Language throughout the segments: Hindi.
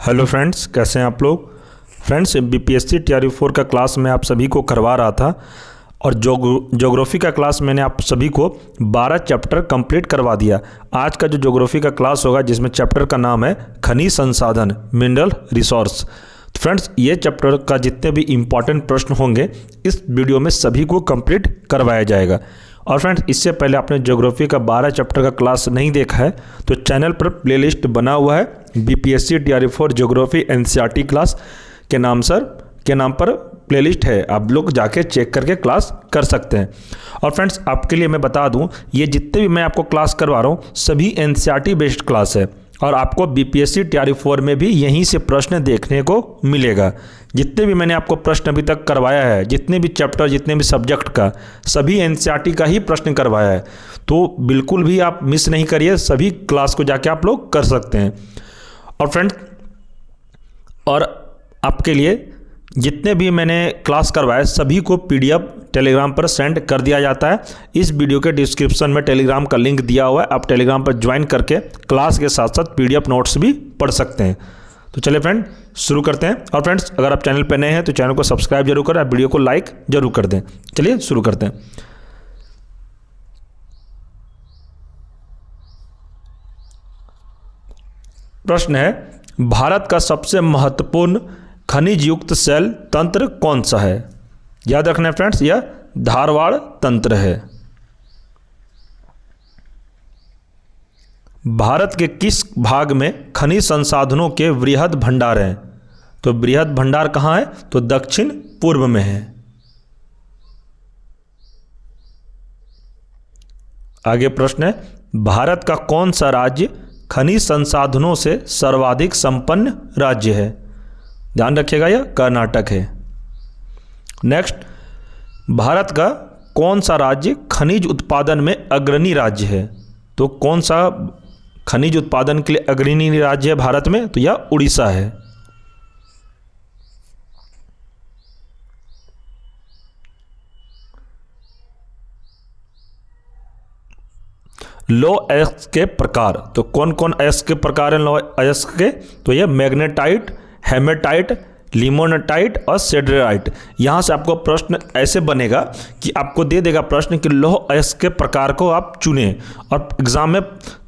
हेलो फ्रेंड्स, कैसे हैं आप लोग। फ्रेंड्स, बीपीएससी टीआरई 4 का क्लास मैं आप सभी को करवा रहा था और ज्योग्राफी का क्लास मैंने आप सभी को 12 चैप्टर कंप्लीट करवा दिया। आज का जो ज्योग्राफी का क्लास होगा जिसमें चैप्टर का नाम है खनिज संसाधन, मिनरल रिसोर्स। तो फ्रेंड्स, ये चैप्टर का जितने भी इम्पॉर्टेंट प्रश्न होंगे इस वीडियो में सभी को कंप्लीट करवाया जाएगा। और फ्रेंड्स, इससे पहले आपने ज्योग्राफी का 12 चैप्टर का क्लास नहीं देखा है तो चैनल पर प्लेलिस्ट बना हुआ है BPSC TRE 4 geography NCERT class के नाम पर प्लेलिस्ट है। आप लोग जाके चेक करके क्लास कर सकते हैं। और फ्रेंड्स, आपके लिए मैं बता दूं, ये जितने भी मैं आपको क्लास करवा रहा हूँ सभी एनसीईआरटी बेस्ड क्लास है और आपको बीपीएससी टीआरई 4 में भी यहीं से प्रश्न देखने को मिलेगा। जितने भी मैंने आपको प्रश्न अभी तक करवाया है, जितने भी चैप्टर, जितने भी सब्जेक्ट का, सभी एनसीईआरटी का ही प्रश्न करवाया है। तो बिल्कुल भी आप मिस नहीं करिए, सभी क्लास को जाके आप लोग कर सकते हैं। और फ्रेंड्स, और आपके लिए जितने भी मैंने क्लास करवाए सभी को पीडीएफ टेलीग्राम पर सेंड कर दिया जाता है। इस वीडियो के डिस्क्रिप्शन में टेलीग्राम का लिंक दिया हुआ है, आप टेलीग्राम पर ज्वाइन करके क्लास के साथ साथ पीडीएफ नोट्स भी पढ़ सकते हैं। तो चलिए फ्रेंड, शुरू करते हैं। और फ्रेंड्स, अगर आप चैनल पर नए हैं तो चैनल को सब्सक्राइब जरूर करें, वीडियो को लाइक जरूर कर दें। चलिए शुरू करते हैं। प्रश्न है, भारत का सबसे महत्वपूर्ण खनिज युक्त सेल तंत्र कौन सा है। याद रखना है फ्रेंड्स, यह धारवाड़ तंत्र है। भारत के किस भाग में खनिज संसाधनों के वृहद भंडार हैं। तो वृहद भंडार कहाँ है, तो दक्षिण पूर्व में है। आगे प्रश्न है, भारत का कौन सा राज्य खनिज संसाधनों से सर्वाधिक संपन्न राज्य है। ध्यान रखिएगा, यह कर्नाटक है। नेक्स्ट, भारत का कौन सा राज्य खनिज उत्पादन में अग्रणी राज्य है। तो कौन सा खनिज उत्पादन के लिए अग्रणी राज्य है भारत में, तो यह उड़ीसा है। लौह अयस्क के प्रकार, तो कौन कौन अयस्क के प्रकार हैं लौह अयस्क के, तो यह मैग्नेटाइट, हेमेटाइट, लिमोनेटाइट और सेड्रेराइट। यहाँ से आपको प्रश्न ऐसे बनेगा कि आपको दे देगा प्रश्न कि लौह अयस्क के प्रकार को आप चुनें और एग्जाम में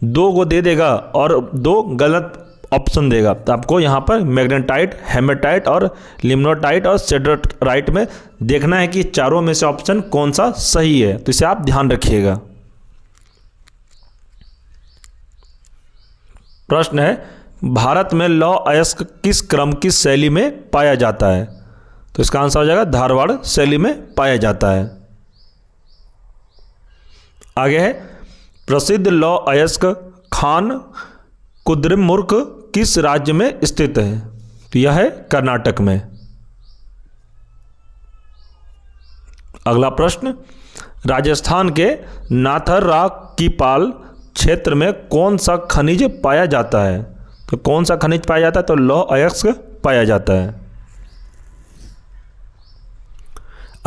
2 को दे देगा और 2 गलत ऑप्शन देगा। तो आपको यहाँ पर मैग्नेटाइट, हेमेटाइट और लिमोनेटाइट और सेड्रेराइट में देखना है कि चारों में से ऑप्शन कौन सा सही है। तो इसे आप ध्यान रखिएगा। प्रश्न है, भारत में लौह अयस्क किस क्रम की शैली में पाया जाता है। तो इसका आंसर हो जाएगा धारवाड़ शैली में पाया जाता है। आगे है, प्रसिद्ध लौह अयस्क खान कुद्रेमुख किस राज्य में स्थित है। तो यह है कर्नाटक में। अगला प्रश्न, राजस्थान के नाथरराकीपाल क्षेत्र में कौन सा खनिज पाया जाता है। तो कौन सा खनिज पाया जाता है, तो लौह अयस्क पाया जाता है।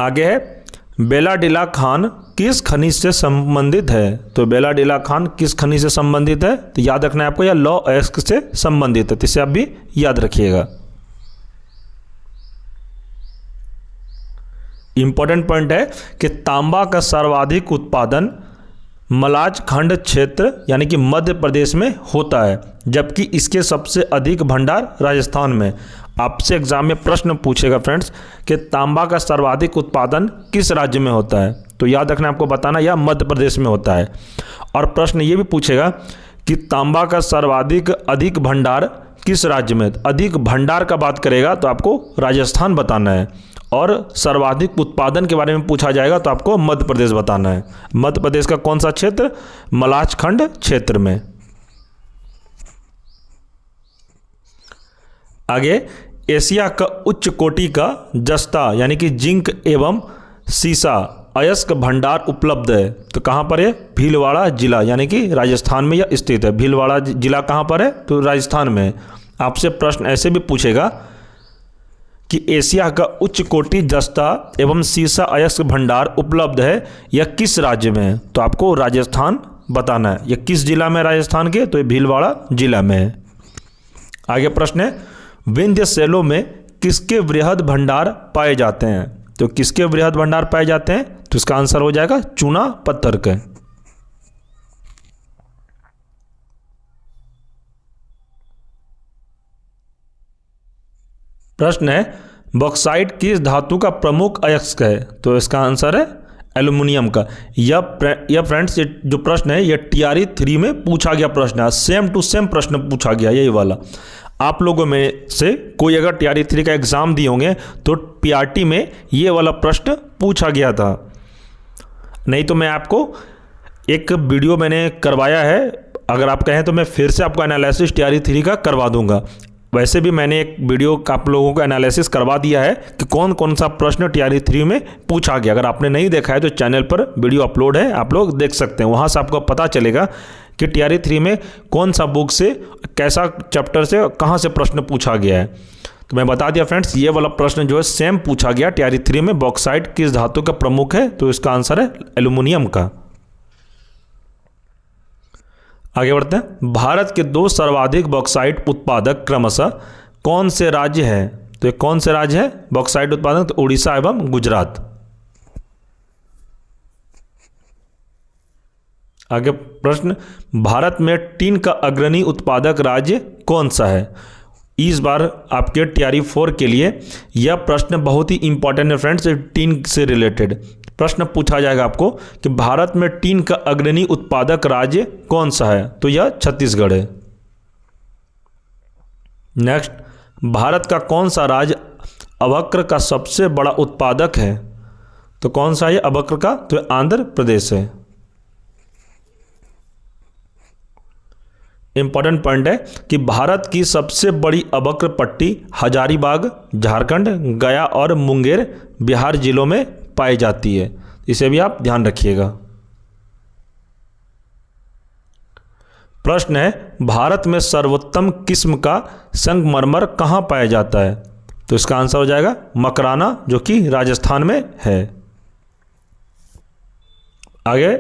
आगे है, बेलाडीला खान किस खनिज से संबंधित है। तो बेलाडीला खान किस खनिज से संबंधित है, तो याद रखना है आपको, यह लौह अयस्क से संबंधित है। तो इसे आप भी याद रखिएगा। इंपॉर्टेंट पॉइंट है कि तांबा का सर्वाधिक उत्पादन मलाज खंड क्षेत्र यानी कि मध्य प्रदेश में होता है, जबकि इसके सबसे अधिक भंडार राजस्थान में। आपसे एग्जाम में प्रश्न पूछेगा फ्रेंड्स कि तांबा का सर्वाधिक उत्पादन किस राज्य में होता है। तो याद रखना, आपको बताना यह मध्य प्रदेश में होता है। और प्रश्न ये भी पूछेगा कि तांबा का सर्वाधिक अधिक भंडार किस राज्य में। अधिक भंडार का बात करेगा तो आपको राजस्थान बताना है और सर्वाधिक उत्पादन के बारे में पूछा जाएगा तो आपको मध्य प्रदेश बताना है। मध्य प्रदेश का कौन सा क्षेत्र, मलाजखंड क्षेत्र में। आगे, एशिया का उच्च कोटि का जस्ता यानी कि जिंक एवं सीसा अयस्क भंडार उपलब्ध है। तो कहाँ पर है, भीलवाड़ा जिला यानी कि राजस्थान में यह स्थित है। भीलवाड़ा जिला कहाँ पर है, तो राजस्थान में। आपसे प्रश्न ऐसे भी पूछेगा कि एशिया का उच्च कोटि जस्ता एवं सीसा अयस्क भंडार उपलब्ध है, यह किस राज्य में है। तो आपको राजस्थान बताना है। यह किस जिला में राजस्थान के, तो ये भीलवाड़ा जिला में है। आगे प्रश्न है, विंध्य शैलों में किसके वृहद भंडार पाए जाते हैं? तो किसके वृहद भंडार पाए जाते हैं? तो इसका आंसर हो जाएगा चूना पत्थर के। प्रश्न है बॉक्साइट किस धातु का प्रमुख अयस्क है? तो इसका आंसर है एल्युमिनियम का। यह फ्रेंड्स जो प्रश्न है यह TRE 3 में पूछा गया प्रश्न है, सेम टू सेम प्रश्न पूछा गया यही वाला। आप लोगों में से कोई अगर TRE 3 का एग्ज़ाम दिए होंगे तो PRT में ये वाला प्रश्न पूछा गया था। नहीं तो मैं आपको एक वीडियो मैंने करवाया है, अगर आप कहें तो मैं फिर से आपको एनालिसिस TRE 3 का करवा दूंगा। वैसे भी मैंने एक वीडियो का आप लोगों को एनालिसिस करवा दिया है कि कौन कौन सा प्रश्न TRE 3 में पूछा गया। अगर आपने नहीं देखा है तो चैनल पर वीडियो अपलोड है, आप लोग देख सकते हैं। वहाँ से आपको पता चलेगा कि TRE 3 में कौन सा बुक से, कैसा चैप्टर से, कहाँ से प्रश्न पूछा गया है। तो मैं बता दिया फ्रेंड्स, ये वाला प्रश्न जो है सेम पूछा गया TRE 3 में। बॉक्साइट किस धातु का प्रमुख है? तो इसका आंसर है एल्युमिनियम का। आगे बढ़ते हैं। भारत के 2 सर्वाधिक बॉक्साइट उत्पादक क्रमशः कौन से राज्य हैं? तो ये कौन से राज्य है बॉक्साइट उत्पादक? तो उड़ीसा एवं गुजरात। आगे प्रश्न, भारत में टीन का अग्रणी उत्पादक राज्य कौन सा है? इस बार आपके TRE 4 के लिए यह प्रश्न बहुत ही इंपॉर्टेंट है फ्रेंड्स। टीन से रिलेटेड प्रश्न पूछा जाएगा आपको कि भारत में टीन का अग्रणी उत्पादक राज्य कौन सा है? तो यह छत्तीसगढ़ है। नेक्स्ट, भारत का कौन सा राज्य अभक्र का सबसे बड़ा उत्पादक है? तो कौन सा है अभक्र का? तो आंध्र प्रदेश है। इंपॉर्टेंट पॉइंट है कि भारत की सबसे बड़ी अभक्र पट्टी हजारीबाग झारखंड, गया और मुंगेर बिहार जिलों में पाई जाती है। इसे भी आप ध्यान रखिएगा। प्रश्न है भारत में सर्वोत्तम किस्म का संगमरमर कहाँ पाया जाता है? तो इसका आंसर हो जाएगा मकराना, जो कि राजस्थान में है। आगे,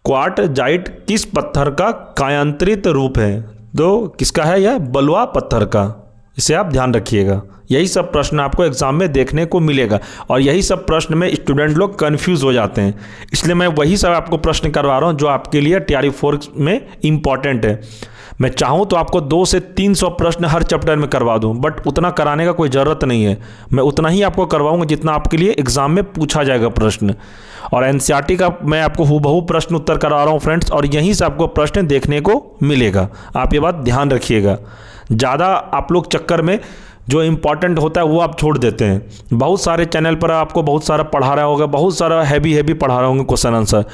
क्वार्टजाइट किस पत्थर का कायांतरित रूप है? तो किसका है यह? बलुआ पत्थर का। इसे आप ध्यान रखिएगा। यही सब प्रश्न आपको एग्जाम में देखने को मिलेगा और यही सब प्रश्न में स्टूडेंट लोग कंफ्यूज हो जाते हैं, इसलिए मैं वही सब आपको प्रश्न करवा रहा हूँ जो आपके लिए TRE 4 में इम्पॉर्टेंट है। मैं चाहूँ तो आपको 200 से 300 प्रश्न हर चैप्टर में करवा दूँ, बट उतना कराने का कोई ज़रूरत नहीं है। मैं उतना ही आपको करवाऊँगा जितना आपके लिए एग्ज़ाम में पूछा जाएगा प्रश्न। और NCERT का मैं आपको हूबहू प्रश्न उत्तर करवा रहा हूँ फ्रेंड्स, और यहीं से आपको प्रश्न देखने को मिलेगा। आप ये बात ध्यान रखिएगा। ज़्यादा आप लोग चक्कर में जो इम्पॉर्टेंट होता है वो आप छोड़ देते हैं। बहुत सारे चैनल पर आपको बहुत सारा पढ़ा रहा होगा, बहुत सारा हैवी पढ़ा रहा होंगे क्वेश्चन आंसर,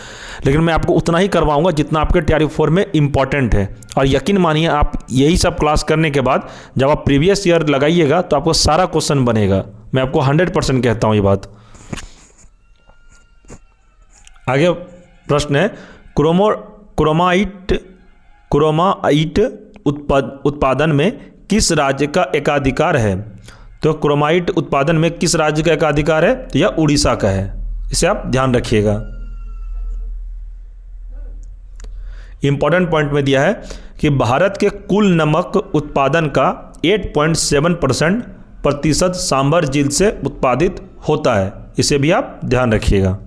लेकिन मैं आपको उतना ही करवाऊंगा जितना आपके TRE 4 में इम्पॉर्टेंट है। और यकीन मानिए, आप यही सब क्लास करने के बाद जब आप प्रीवियस ईयर लगाइएगा तो आपको सारा क्वेश्चन बनेगा। मैं आपको 100% कहता हूँ ये बात। आगे प्रश्न है क्रोमाइट उत्पादन में किस राज्य का एकाधिकार है? तो क्रोमाइट उत्पादन में किस राज्य का एकाधिकार है? तो यह उड़ीसा का है। इसे आप ध्यान रखिएगा। इंपॉर्टेंट पॉइंट में दिया है कि भारत के कुल नमक उत्पादन का 8.7% सांभर झील से उत्पादित होता है। इसे भी आप ध्यान रखिएगा।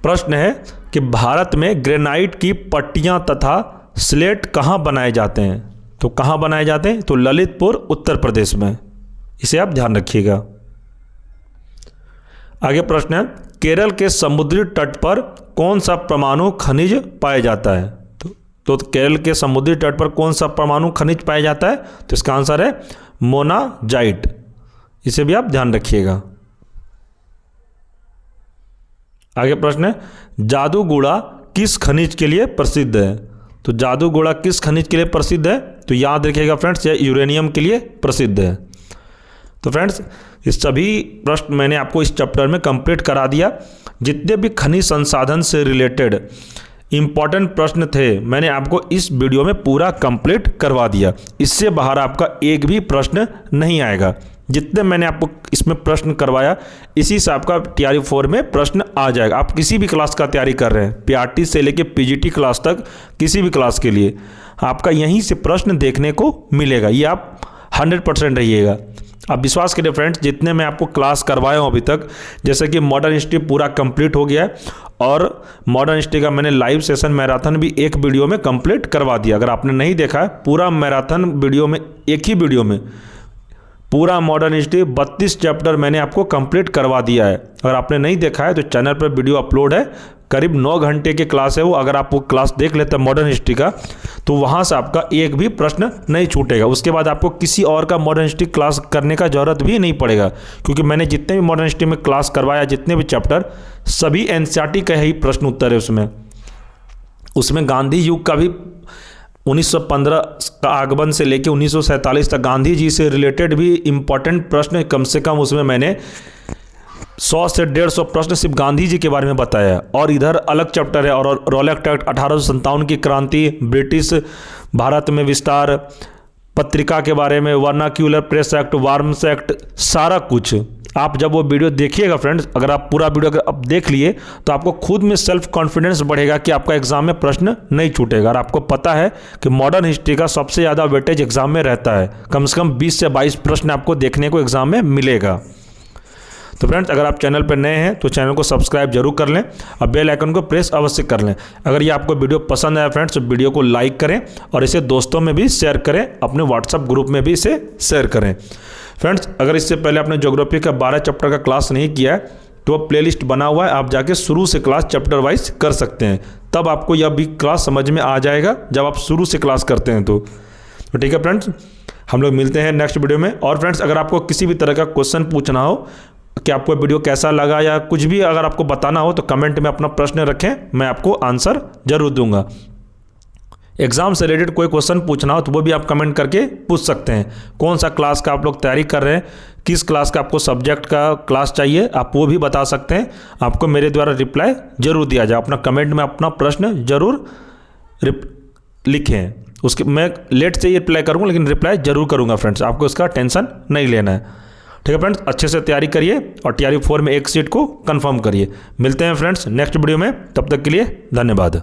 प्रश्न है कि भारत में ग्रेनाइट की पट्टियां तथा स्लेट कहाँ बनाए जाते हैं? तो कहाँ बनाए जाते हैं? तो ललितपुर उत्तर प्रदेश में। इसे आप ध्यान रखिएगा। आगे प्रश्न है केरल के समुद्री तट पर कौन सा परमाणु खनिज पाया जाता है? तो केरल के समुद्री तट पर कौन सा परमाणु खनिज पाया जाता है? तो इसका आंसर है मोनाजाइट। इसे भी आप ध्यान रखिएगा। आगे प्रश्न है जादूगुड़ा किस खनिज के लिए प्रसिद्ध है? तो जादूगोड़ा किस खनिज के लिए प्रसिद्ध है? तो याद रखिएगा फ्रेंड्स, यह यूरेनियम के लिए प्रसिद्ध है। तो फ्रेंड्स, इस सभी प्रश्न मैंने आपको इस चैप्टर में कंप्लीट करा दिया। जितने भी खनिज संसाधन से रिलेटेड इम्पॉर्टेंट प्रश्न थे मैंने आपको इस वीडियो में पूरा कंप्लीट करवा दिया। इससे बाहर आपका एक भी प्रश्न नहीं आएगा। जितने मैंने आपको इसमें प्रश्न करवाया इसी से आपका TRE 4 में प्रश्न आ जाएगा। आप किसी भी क्लास का तैयारी कर रहे हैं, PRT से लेके PGT क्लास तक, किसी भी क्लास के लिए आपका यहीं से प्रश्न देखने को मिलेगा, ये आप 100% रहिएगा। आप विश्वास करिए फ्रेंड्स, जितने मैं आपको क्लास करवाया हूँ अभी तक, जैसे कि मॉडर्न हिस्ट्री पूरा कंप्लीट हो गया है और मॉडर्न हिस्ट्री का मैंने लाइव सेशन मैराथन भी एक वीडियो में कंप्लीट करवा दिया। अगर आपने नहीं देखा है, पूरा मैराथन वीडियो में, एक ही वीडियो में पूरा मॉडर्न हिस्ट्री 32 चैप्टर मैंने आपको कंप्लीट करवा दिया है। अगर आपने नहीं देखा है तो चैनल पर वीडियो अपलोड है, करीब 9 घंटे की क्लास है वो। अगर आप वो क्लास देख लेते हैं मॉडर्न हिस्ट्री का, तो वहाँ से आपका एक भी प्रश्न नहीं छूटेगा। उसके बाद आपको किसी और का मॉडर्न हिस्ट्री क्लास करने का ज़रूरत भी नहीं पड़ेगा, क्योंकि मैंने जितने भी मॉडर्न हिस्ट्री में क्लास करवाया, जितने भी चैप्टर, सभी एनसीईआरटी का ही प्रश्न उत्तर है उसमें गांधी युग का भी 1915 का आगमन से लेकर 1947 तक गांधी जी से रिलेटेड भी इम्पॉर्टेंट प्रश्न कम से कम उसमें मैंने 100 से 150 प्रश्न सिर्फ गांधी जी के बारे में बताया। और इधर अलग चैप्टर है, और रॉलेट एक्ट 1857 की क्रांति, ब्रिटिश भारत में विस्तार, पत्रिका के बारे में, vernacular press act, warms act, सारा कुछ। आप जब वो वीडियो देखिएगा फ्रेंड्स, अगर आप पूरा वीडियो अगर आप देख लिए तो आपको खुद में सेल्फ कॉन्फिडेंस बढ़ेगा कि आपका एग्जाम में प्रश्न नहीं छूटेगा। और आपको पता है कि मॉडर्न हिस्ट्री का सबसे ज़्यादा वेटेज एग्जाम में रहता है, कम से कम 20 से 22 प्रश्न आपको देखने को एग्जाम में मिलेगा। तो फ्रेंड्स, अगर आप चैनल पर नए हैं तो चैनल को सब्सक्राइब जरूर कर लें और बेल आइकन को प्रेस अवश्य कर लें। अगर ये आपको वीडियो पसंद आया फ्रेंड्स तो वीडियो को लाइक करें और इसे दोस्तों में भी शेयर करें, अपने व्हाट्सएप ग्रुप में भी इसे शेयर करें। फ्रेंड्स, अगर इससे पहले आपने ज्योग्राफी का 12 चैप्टर का क्लास नहीं किया है तो प्लेलिस्ट बना हुआ है, आप जाके शुरू से क्लास चैप्टर वाइज कर सकते हैं, तब आपको यह भी क्लास समझ में आ जाएगा जब आप शुरू से क्लास करते हैं। तो ठीक है फ्रेंड्स, हम लोग मिलते हैं नेक्स्ट वीडियो में। और फ्रेंड्स, अगर आपको किसी भी तरह का क्वेश्चन पूछना हो कि आपको वीडियो कैसा लगा या कुछ भी अगर आपको बताना हो तो कमेंट में अपना प्रश्न रखें, मैं आपको आंसर जरूर दूंगा। एग्जाम से रिलेटेड कोई क्वेश्चन पूछना हो तो वो भी आप कमेंट करके पूछ सकते हैं। कौन सा क्लास का आप लोग तैयारी कर रहे हैं, किस क्लास का आपको सब्जेक्ट का क्लास चाहिए, आप वो भी बता सकते हैं। आपको मेरे द्वारा रिप्लाई जरूर दिया जाए। अपना कमेंट में अपना प्रश्न जरूर लिखें, उसके मैं लेट से ही रिप्लाई करूँगा, लेकिन रिप्लाई जरूर करूँगा फ्रेंड्स, आपको इसका टेंशन नहीं लेना है। ठीक है फ्रेंड्स, अच्छे से तैयारी करिए और TRU 4 में एक सीट को कंफर्म करिए। मिलते हैं फ्रेंड्स नेक्स्ट वीडियो में, तब तक के लिए धन्यवाद।